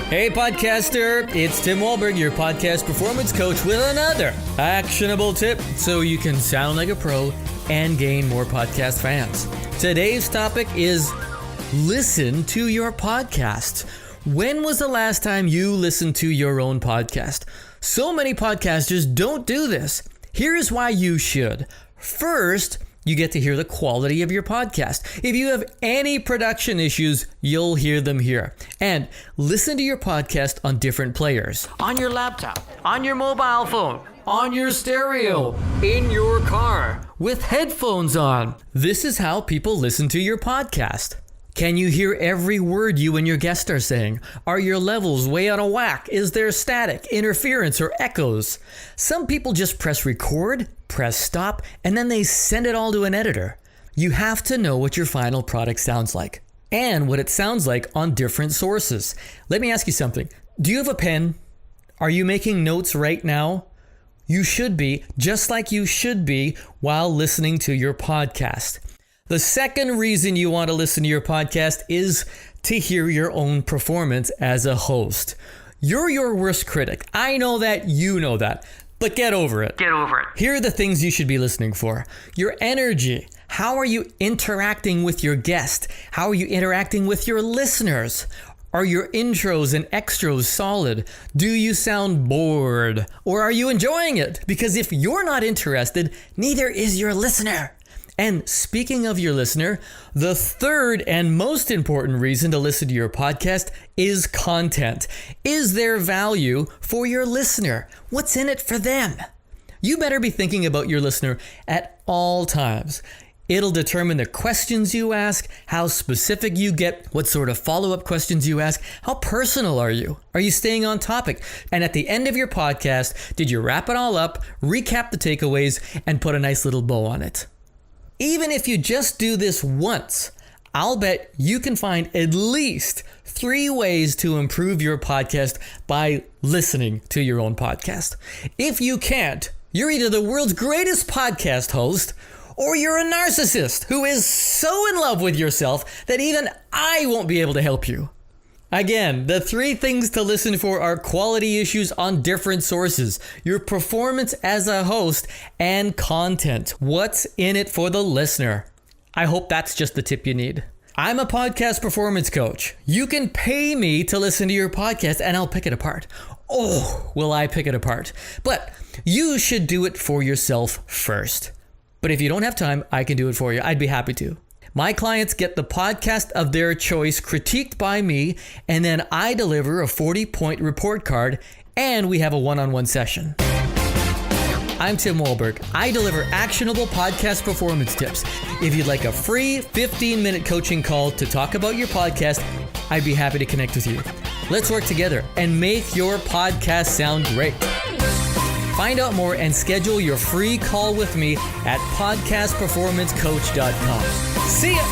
Hey podcaster, it's Tim Wahlberg, your podcast performance coach with another actionable tip so you can sound like a pro and gain more podcast fans. Today's topic is listen to your podcast. When was the last time you listened to your own podcast? So many podcasters don't do this. Here's why you should. First, you get to hear the quality of your podcast. If you have any production issues, you'll hear them here. And listen to your podcast on different players. On your laptop, on your mobile phone, on your stereo, in your car, with headphones on. This is how people listen to your podcast. Can you hear every word you and your guest are saying? Are your levels way out of whack? Is there static, interference, or echoes? Some people just press record, press stop, and then they send it all to an editor. You have to know what your final product sounds like and what it sounds like on different sources. Let me ask you something. Do you have a pen? Are you making notes right now? You should be, just like you should be while listening to your podcast. The second reason you want to listen to your podcast is to hear your own performance as a host. You're your worst critic. I know that, you know that, but get over it. Here are the things you should be listening for. Your energy. How are you interacting with your guest? How are you interacting with your listeners? Are your intros and extras solid? Do you sound bored? Or are you enjoying it? Because if you're not interested, neither is your listener. And speaking of your listener, the third and most important reason to listen to your podcast is content. Is there value for your listener? What's in it for them? You better be thinking about your listener at all times. It'll determine the questions you ask, how specific you get, what sort of follow-up questions you ask, how personal are you? Are you staying on topic? And at the end of your podcast, did you wrap it all up, recap the takeaways, and put a nice little bow on it? Even if you just do this once, I'll bet you can find at least 3 ways to improve your podcast by listening to your own podcast. If you can't, you're either the world's greatest podcast host or you're a narcissist who is so in love with yourself that even I won't be able to help you. Again, the 3 things to listen for are quality issues on different sources, your performance as a host, and content. What's in it for the listener? I hope that's just the tip you need. I'm a podcast performance coach. You can pay me to listen to your podcast and I'll pick it apart. Oh, will I pick it apart? But you should do it for yourself first. But if you don't have time, I can do it for you. I'd be happy to. My clients get the podcast of their choice critiqued by me, and then I deliver a 40-point report card, and we have a one-on-one session. I'm Tim Wahlberg. I deliver actionable podcast performance tips. If you'd like a free 15-minute coaching call to talk about your podcast, I'd be happy to connect with you. Let's work together and make your podcast sound great. Find out more and schedule your free call with me at podcastperformancecoach.com. See ya!